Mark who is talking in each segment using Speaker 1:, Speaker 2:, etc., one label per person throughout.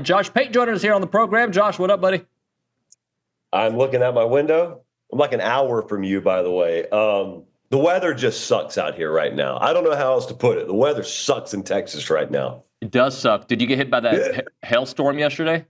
Speaker 1: Josh Pate joining us here on the program. Josh, what up, buddy?
Speaker 2: I'm looking out my window. I'm like an hour from you, by the way. The weather just sucks out here right now. I don't know how else to put it. The weather sucks in Texas right now.
Speaker 1: It does suck. Did you get hit by that hailstorm yesterday?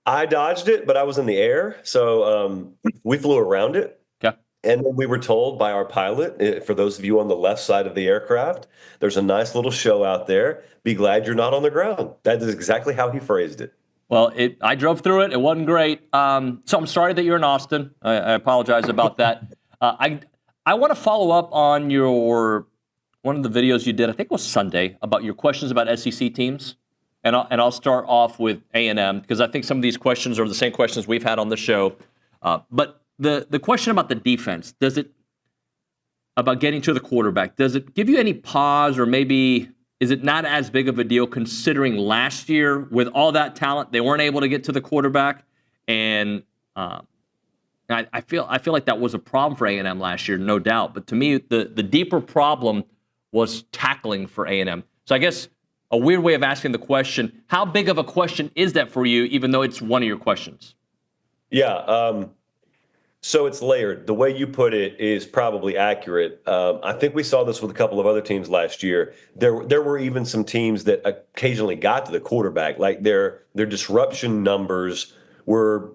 Speaker 2: I dodged it, but I was in the air, so we flew around it.
Speaker 1: Okay.
Speaker 2: And then we were told by our pilot, for those of you on the left side of the aircraft, there's a nice little show out there. Be glad you're not on the ground. That is exactly how he phrased it.
Speaker 1: Well, I drove through it. It wasn't great. So I'm sorry that you're in Austin. I apologize about that. I want to follow up on one of the videos you did, I think it was Sunday, about your questions about SEC teams. And I'll start off with A&M because I think some of these questions are the same questions we've had on the show. But the question about the defense, about getting to the quarterback, does it give you any pause, or maybe is it not as big of a deal considering last year with all that talent, they weren't able to get to the quarterback? And I feel like that was a problem for A&M last year, no doubt. But to me, the deeper problem was tackling for A&M. So I guess a weird way of asking the question, how big of a question is that for you, even though it's one of your questions?
Speaker 2: Yeah, so it's layered. The way you put it is probably accurate. I think we saw this with a couple of other teams last year. There were even some teams that occasionally got to the quarterback. Like their disruption numbers were,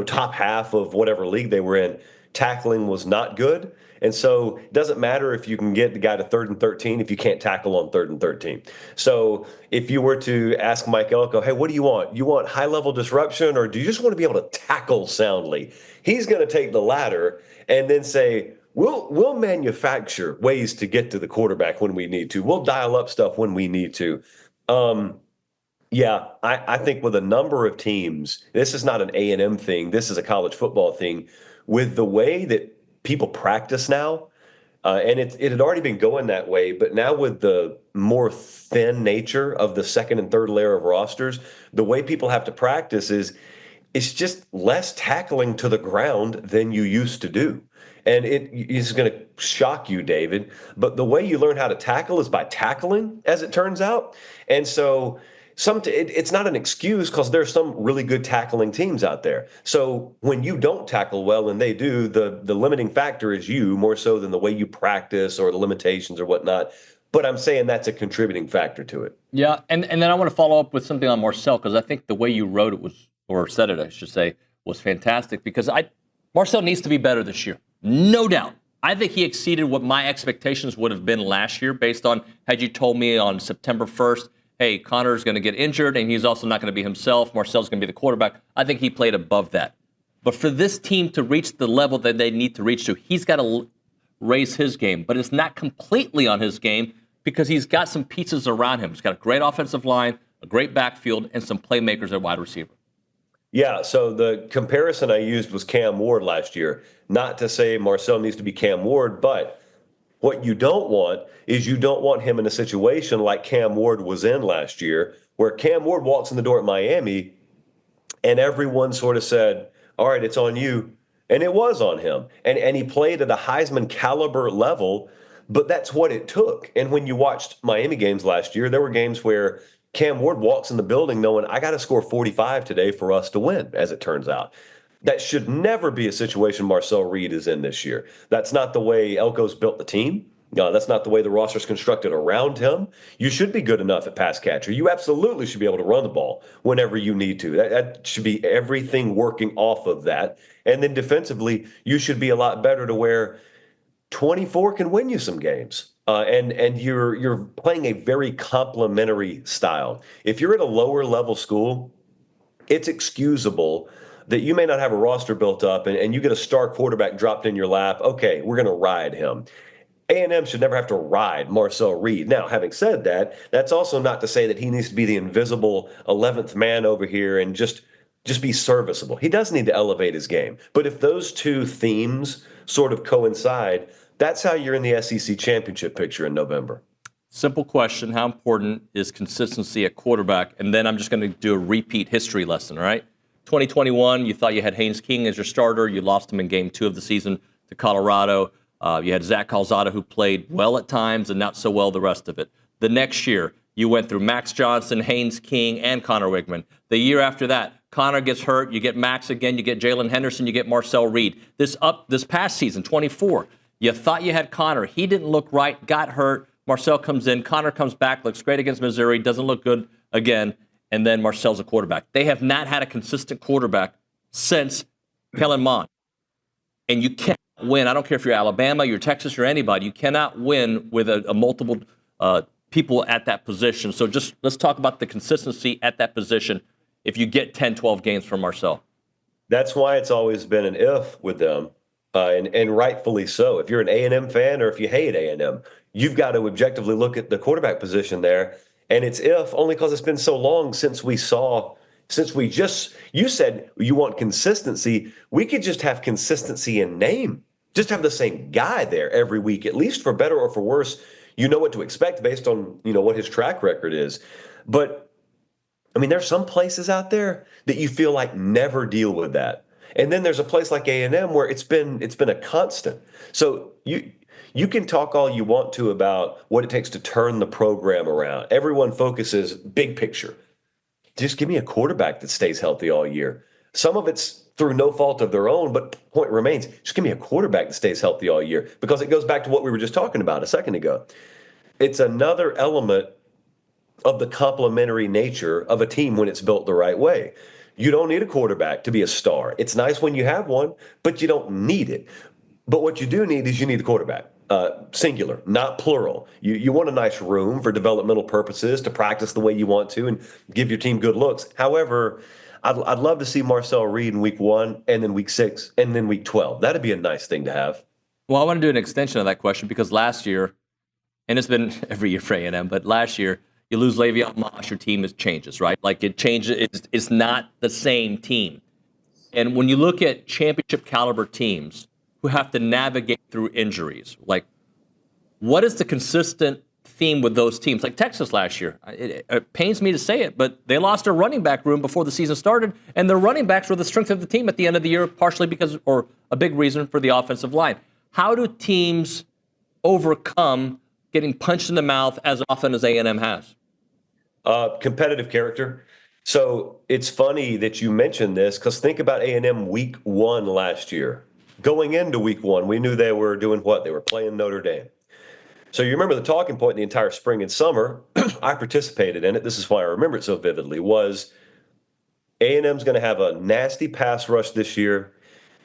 Speaker 2: top half of whatever league they were in. Tackling was not good. And so it doesn't matter if you can get the guy to 3rd and 13 if you can't tackle on 3rd and 13. So if you were to ask Mike Elko, hey, what do you want? You want high-level disruption, or do you just want to be able to tackle soundly? He's going to take the latter and then say, we'll manufacture ways to get to the quarterback when we need to. We'll dial up stuff when we need to. Yeah, I think with a number of teams, this is not an A&M thing. This is a college football thing. With the way that people practice now, and it had already been going that way, but now with the more thin nature of the second and third layer of rosters, the way people have to practice it's just less tackling to the ground than you used to do. And it is going to shock you, David, but the way you learn how to tackle is by tackling, as it turns out. And so it's not an excuse, because there's some really good tackling teams out there. So when you don't tackle well and they do, the limiting factor is you more so than the way you practice or the limitations or whatnot. But I'm saying that's a contributing factor to it.
Speaker 1: Yeah, and then I want to follow up with something on Marcel, because I think the way you wrote it said it, I should say, was fantastic, because Marcel needs to be better this year. No doubt. I think he exceeded what my expectations would have been last year based on, had you told me on September 1st, hey, Connor's going to get injured and he's also not going to be himself, Marcel's going to be the quarterback, I think he played above that. But for this team to reach the level that they need to reach to, he's got to raise his game. But it's not completely on his game because he's got some pieces around him. He's got a great offensive line, a great backfield, and some playmakers at wide receiver.
Speaker 2: Yeah, so the comparison I used was Cam Ward last year. Not to say Marcel needs to be Cam Ward, but what you don't want is you don't want him in a situation like Cam Ward was in last year, where Cam Ward walks in the door at Miami and everyone sort of said, all right, it's on you. And it was on him. And he played at a Heisman caliber level, but that's what it took. And when you watched Miami games last year, there were games where Cam Ward walks in the building knowing, I got to score 45 today for us to win, as it turns out. That should never be a situation Marcel Reed is in this year. That's not the way Elko's built the team. That's not the way the roster's constructed around him. You should be good enough at pass catcher. You absolutely should be able to run the ball whenever you need to. That should be everything working off of that. And then defensively, you should be a lot better to where 24 can win you some games. And you're playing a very complementary style. If you're at a lower level school, it's excusable that you may not have a roster built up and you get a star quarterback dropped in your lap. Okay, we're going to ride him. A&M should never have to ride Marcel Reed. Now, having said that, that's also not to say that he needs to be the invisible 11th man over here and just be serviceable. He does need to elevate his game. But if those two themes sort of coincide, that's how you're in the SEC championship picture in November.
Speaker 1: Simple question. How important is consistency at quarterback? And then I'm just going to do a repeat history lesson, all right? 2021, you thought you had Haynes King as your starter. You lost him in game 2 of the season to Colorado. You had Zach Calzada, who played well at times and not so well the rest of it. The next year, you went through Max Johnson, Haynes King, and Connor Wigman. The year after that, Connor gets hurt, you get Max again, you get Jalen Henderson, you get Marcel Reed. This past season, 24, you thought you had Connor. He didn't look right, got hurt. Marcel comes in, Connor comes back, looks great against Missouri, doesn't look good again, and then Marcel's a quarterback. They have not had a consistent quarterback since Kellen Mond. And you can't win. I don't care if you're Alabama, you're Texas, or anybody. You cannot win with a multiple people at that position. So just let's talk about the consistency at that position if you get 10, 12 games from Marcel.
Speaker 2: That's why it's always been an if with them, and rightfully so. If you're an A&M fan or if you hate A&M, you've got to objectively look at the quarterback position there. And it's if only because it's been so long since you said you want consistency. We could just have consistency in name. Just have the same guy there every week, at least for better or for worse. You know what to expect based on, what his track record is. But, there's some places out there that you feel like never deal with that. And then there's a place like A&M where it's been a constant. So you can talk all you want to about what it takes to turn the program around. Everyone focuses big picture. Just give me a quarterback that stays healthy all year. Some of it's through no fault of their own, but point remains, just give me a quarterback that stays healthy all year, because it goes back to what we were just talking about a second ago. It's another element of the complementary nature of a team when it's built the right way. You don't need a quarterback to be a star. It's nice when you have one, but you don't need it. But what you do need is you need the quarterback. Singular, not plural. You want a nice room for developmental purposes to practice the way you want to and give your team good looks. However, I'd love to see Marcel Reed in week 1 and then week 6 and then week 12. That'd be a nice thing to have.
Speaker 1: Well, I want to do an extension of that question because last year, and it's been every year for A&M, but last year, you lose Le'Veon Moss, your team changes, right? Like it changes. It's not the same team. And when you look at championship caliber teams who have to navigate through injuries, like what is the consistent theme with those teams? Like Texas last year, it pains me to say it, but they lost their running back room before the season started, and their running backs were the strength of the team at the end of the year, partially because, or a big reason for the offensive line. How do teams overcome getting punched in the mouth as often as A&M has?
Speaker 2: Competitive character. So it's funny that you mentioned this, because think about A&M week 1 last year. Going into week 1, we knew they were doing what? They were playing Notre Dame. So you remember the talking point the entire spring and summer, I participated in it, this is why I remember it so vividly, was A&M's going to have a nasty pass rush this year.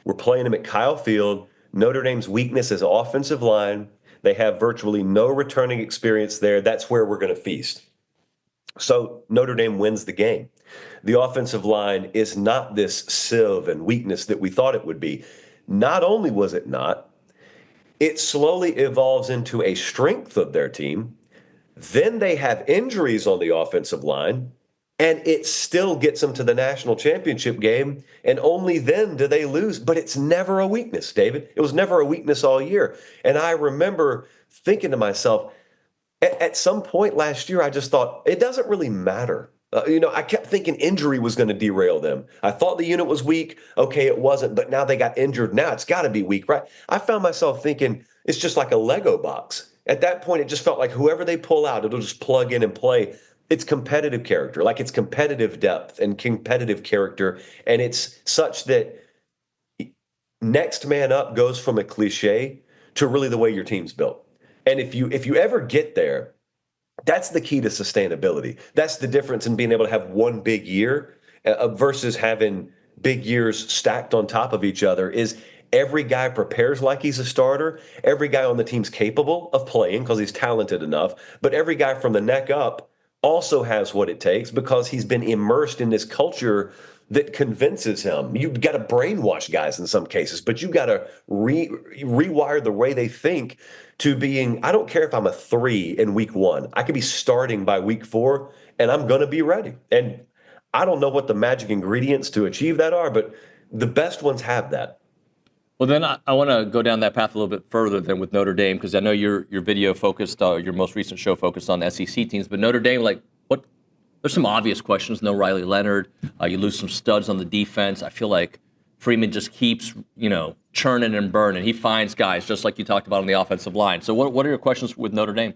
Speaker 2: We're playing them at Kyle Field. Notre Dame's weakness is offensive line. They have virtually no returning experience there. That's where we're going to feast. So Notre Dame wins the game. The offensive line is not this sieve and weakness that we thought it would be. Not only was it not, it slowly evolves into a strength of their team. Then they have injuries on the offensive line, and it still gets them to the national championship game, and only then do they lose. But it's never a weakness, David. It was never a weakness all year. And I remember thinking to myself, at some point last year, I just thought, it doesn't really matter. I kept thinking injury was going to derail them. I thought the unit was weak. Okay, it wasn't, but now they got injured. Now it's got to be weak, right? I found myself thinking it's just like a Lego box. At that point, it just felt like whoever they pull out, it'll just plug in and play. It's competitive character, like it's competitive depth and competitive character. And it's such that next man up goes from a cliche to really the way your team's built. And if you ever get there, that's the key to sustainability. That's the difference in being able to have one big year versus having big years stacked on top of each other. Is every guy prepares like he's a starter. Every guy on the team's capable of playing because he's talented enough. But every guy from the neck up also has what it takes because he's been immersed in this culture that convinces him. You've got to brainwash guys in some cases, but you've got to rewire the way they think to being, I don't care if I'm a 3 in week 1. I could be starting by week 4, and I'm going to be ready. And I don't know what the magic ingredients to achieve that are, but the best ones have that.
Speaker 1: Well, then I want to go down that path a little bit further than with Notre Dame, because I know your video focused, your most recent show focused on SEC teams, but Notre Dame, there's some obvious questions. No Riley Leonard. You lose some studs on the defense. I feel like Freeman just keeps, churning and burning. He finds guys, just like you talked about on the offensive line. So what are your questions with Notre Dame?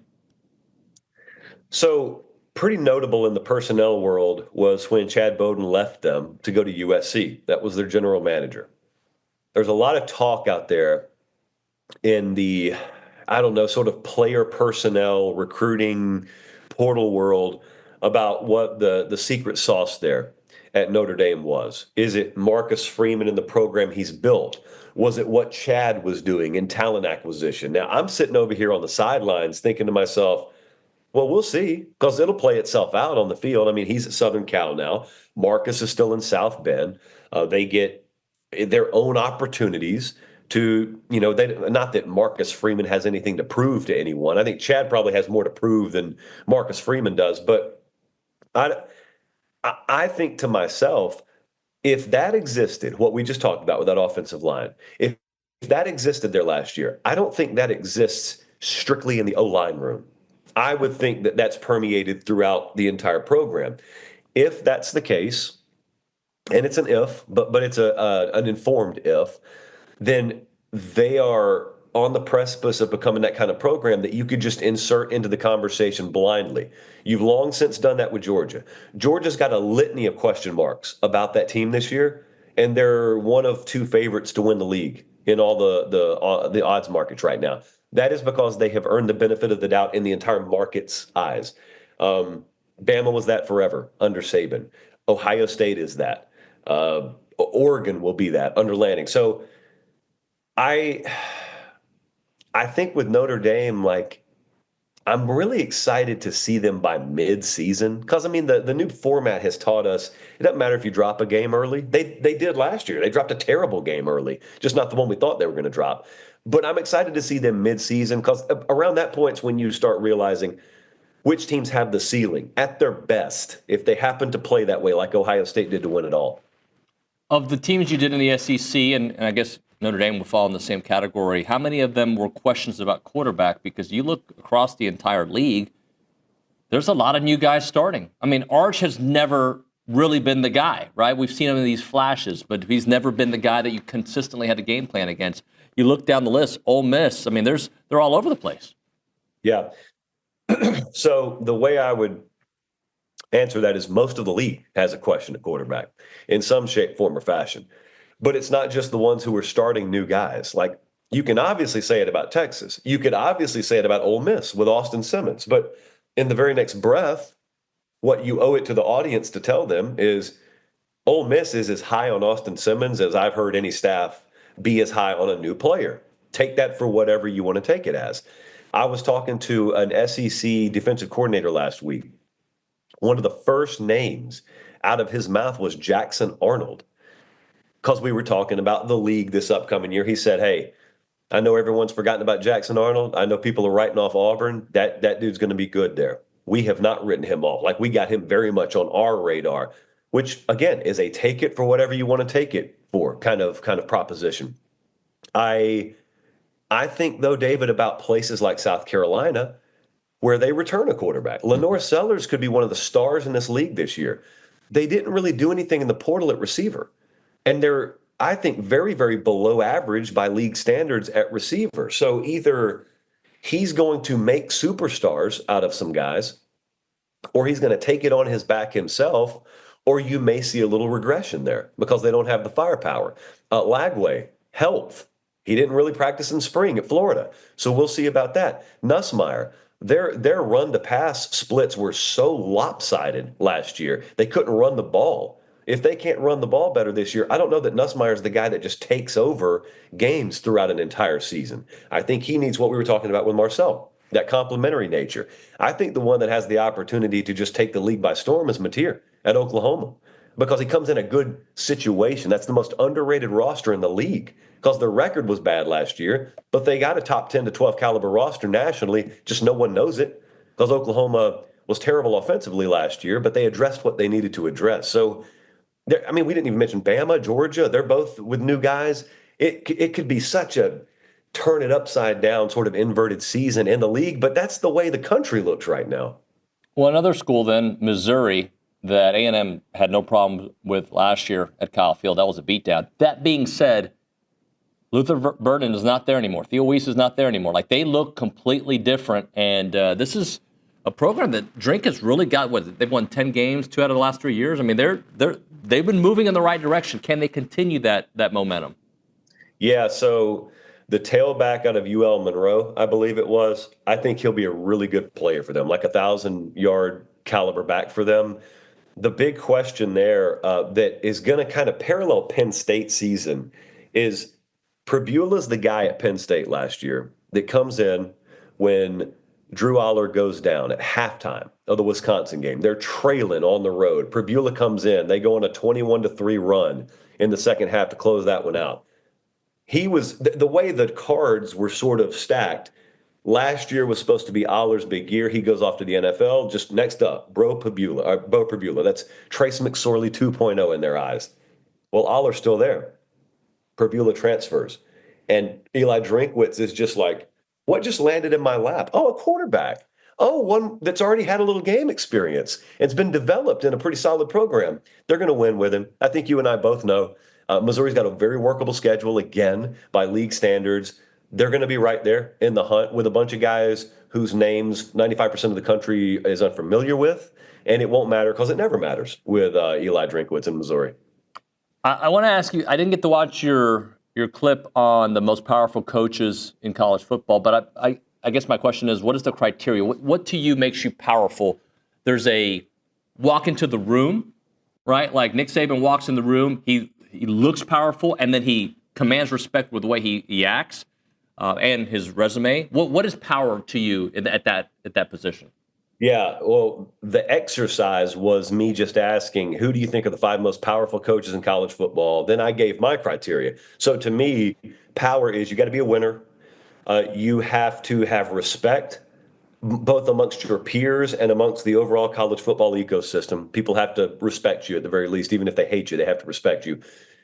Speaker 2: So pretty notable in the personnel world was when Chad Bowden left them to go to USC. That was their general manager. There's a lot of talk out there in the, I don't know, sort of player personnel recruiting portal world about what the secret sauce there at Notre Dame was. Is it Marcus Freeman and the program he's built? Was it what Chad was doing in talent acquisition? Now, I'm sitting over here on the sidelines thinking to myself, well, we'll see, because it'll play itself out on the field. I mean, he's at Southern Cal now. Marcus is still in South Bend. They get their own opportunities to, not that Marcus Freeman has anything to prove to anyone. I think Chad probably has more to prove than Marcus Freeman does. But I think to myself, if that existed, what we just talked about with that offensive line, if that existed there last year, I don't think that exists strictly in the O-line room. I would think that that's permeated throughout the entire program. If that's the case, and it's an if, but it's an informed if, then they are on the precipice of becoming that kind of program that you could just insert into the conversation blindly. You've long since done that with Georgia. Georgia's got a litany of question marks about that team this year, and they're one of two favorites to win the league in all the odds markets right now. That is because they have earned the benefit of the doubt in the entire market's eyes. Bama was that forever under Saban. Ohio State is that. Oregon will be that under Lanning. So I think with Notre Dame, I'm really excited to see them by mid-season because, I mean, the new format has taught us it doesn't matter if you drop a game early. They did last year. They dropped a terrible game early, just not the one we thought they were going to drop. But I'm excited to see them mid-season because around that point's when you start realizing which teams have the ceiling at their best if they happen to play that way like Ohio State did to win it all.
Speaker 1: Of the teams you did in the SEC, and I guess Notre Dame would fall in the same category, how many of them were questions about quarterback? Because you look across the entire league, there's a lot of new guys starting. I mean, Arch has never really been the guy, right? We've seen him in these flashes, but he's never been the guy that you consistently had a game plan against. You look down the list, Ole Miss, I mean, they're all over the place.
Speaker 2: Yeah. So the way I would answer that is most of the league has a question at quarterback in some shape, form, or fashion. But it's not just the ones who are starting new guys. Like, you can obviously say it about Texas. You could obviously say it about Ole Miss with Austin Simmons. But in the very next breath, what you owe it to the audience to tell them is Ole Miss is as high on Austin Simmons as I've heard any staff be as high on a new player. Take that for whatever you want to take it as. I was talking to an SEC defensive coordinator last week. One of the first names out of his mouth was Jackson Arnold. Because we were talking about the league this upcoming year. He said, hey, I know everyone's forgotten about Jackson Arnold. I know people are writing off Auburn. That dude's going to be good there. We have not written him off. Like, we got him very much on our radar, which, again, is a take it for whatever you want to take it for kind of proposition. I think, though, David, about places like South Carolina where they return a quarterback. Lenore Sellers could be one of the stars in this league this year. They didn't really do anything in the portal at receiver. And they're, I think, very, very below average by league standards at receiver. So either he's going to make superstars out of some guys, or he's going to take it on his back himself, or you may see a little regression there because they don't have the firepower. Lagway, health. He didn't really practice in spring at Florida. So we'll see about that. Nussmeier, their run-to-pass splits were so lopsided last year. They couldn't run the ball. If they can't run the ball better this year, I don't know that Nussmeier is the guy that just takes over games throughout an entire season. I think he needs what we were talking about with Marcel, that complementary nature. I think the one that has the opportunity to just take the league by storm is Mateer at Oklahoma because he comes in a good situation. That's the most underrated roster in the league because their record was bad last year, but they got a top 10 to 12 caliber roster nationally. Just no one knows it because Oklahoma was terrible offensively last year, but they addressed what they needed to address. So, I mean, we didn't even mention Bama, Georgia. They're both with new guys. It could be such a turn it upside down sort of inverted season in the league, but that's the way the country looks right now.
Speaker 1: Well, another school then, Missouri, that A&M had no problem with last year at Kyle Field. That was a beatdown. That being said, Luther Burden is not there anymore. Theo Weiss is not there anymore. Like, they look completely different, and this is a program that Drink has really got. They've won 10 games, 2 out of the last 3 years. I mean, they've been moving in the right direction. Can they continue that momentum?
Speaker 2: Yeah, so the tailback out of UL Monroe, I believe it was, I think he'll be a really good player for them, like 1,000-yard caliber back for them. The big question there that is going to kind of parallel Penn State season is Purbule's the guy at Penn State last year that comes in when Drew Aller goes down at halftime of the Wisconsin game. They're trailing on the road. Prbula comes in. They go on a 21-3 run in the second half to close that one out. He was the way the cards were sort of stacked. Last year was supposed to be Aller's big year. He goes off to the NFL. Just next up, Bo Prbula. That's Trace McSorley 2.0 in their eyes. Well, Aller's still there. Prbula transfers. And Eli Drinkwitz is just like, what just landed in my lap? Oh, a quarterback. Oh, one that's already had a little game experience. It's been developed in a pretty solid program. They're going to win with him. I think you and I both know Missouri's got a very workable schedule, again, by league standards. They're going to be right there in the hunt with a bunch of guys whose names 95% of the country is unfamiliar with, and it won't matter because it never matters with Eli Drinkwitz in Missouri.
Speaker 1: I want to ask you, I didn't get to watch your clip on the most powerful coaches in college football, but I guess my question is, what is the criteria? What to you makes you powerful? There's a walk into the room, right? Like Nick Saban walks in the room, he looks powerful, and then he commands respect with the way he acts and his resume. What is power to you at that position?
Speaker 2: Yeah, well, the exercise was me just asking, who do you think are the 5 most powerful coaches in college football? Then I gave my criteria. So to me, power is you got to be a winner. You have to have respect, both amongst your peers and amongst the overall college football ecosystem. People have to respect you at the very least. Even if they hate you, they have to respect you.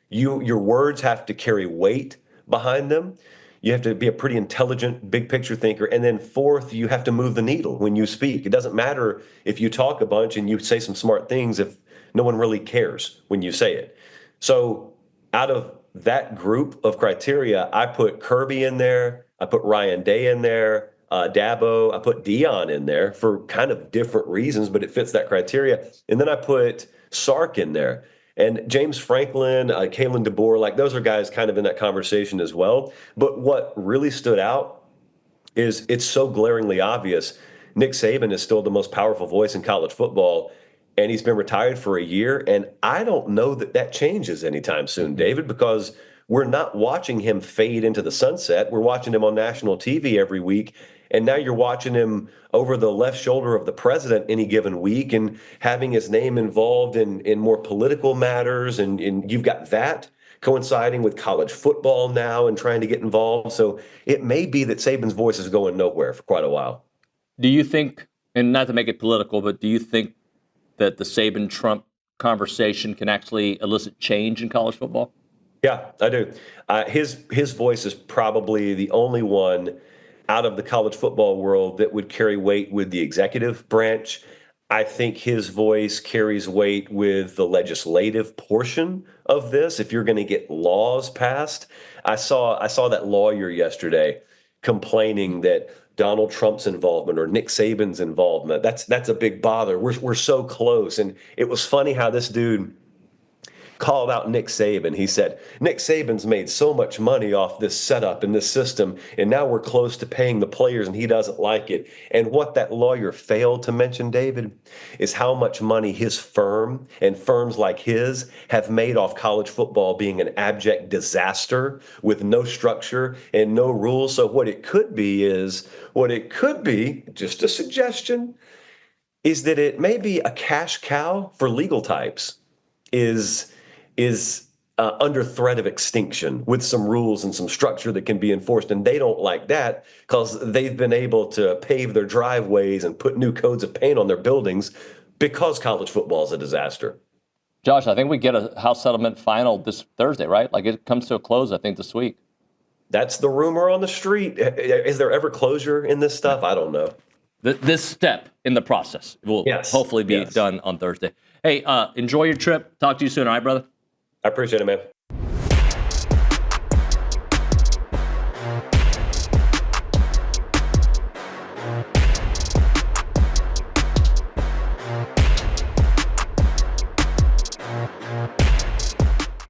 Speaker 2: Your words have to carry weight behind them. You have to be a pretty intelligent, big picture thinker. And then fourth, you have to move the needle when you speak. It doesn't matter if you talk a bunch and you say some smart things if no one really cares when you say it. So out of that group of criteria, I put Kirby in there. I put Ryan Day in there, Dabo. I put Dion in there for kind of different reasons, but it fits that criteria. And then I put Sark in there. And James Franklin, Kalen DeBoer, like those are guys kind of in that conversation as well. But what really stood out is it's so glaringly obvious. Nick Saban is still the most powerful voice in college football, and he's been retired for a year. And I don't know that changes anytime soon, David, because we're not watching him fade into the sunset. We're watching him on national TV every week. And now you're watching him over the left shoulder of the president any given week and having his name involved in more political matters. And you've got that coinciding with college football now and trying to get involved. So it may be that Saban's voice is going nowhere for quite a while.
Speaker 1: Do you think, and not to make it political, but do you think that the Saban-Trump conversation can actually elicit change in college football?
Speaker 2: Yeah, I do. His voice is probably the only one out of the college football world that would carry weight with the executive branch. I think his voice carries weight with the legislative portion of this. If you're going to get laws passed, I saw that lawyer yesterday complaining that Donald Trump's involvement or Nick Saban's involvement, that's a big bother. We're so close. And it was funny how this dude called out Nick Saban. He said, Nick Saban's made so much money off this setup and this system, and now we're close to paying the players, and he doesn't like it. And what that lawyer failed to mention, David, is how much money his firm and firms like his have made off college football being an abject disaster with no structure and no rules. So what it could be, just a suggestion, is that it may be a cash cow for legal types is under threat of extinction with some rules and some structure that can be enforced. And they don't like that because they've been able to pave their driveways and put new coats of paint on their buildings because college football is a disaster.
Speaker 1: Josh, I think we get a House settlement final this Thursday, right? Like it comes to a close, I think, this week.
Speaker 2: That's the rumor on the street. Is there ever closure in this stuff? I don't know.
Speaker 1: This step in the process will hopefully be done on Thursday. Hey, enjoy your trip. Talk to you soon, all right, brother?
Speaker 2: I appreciate it, man.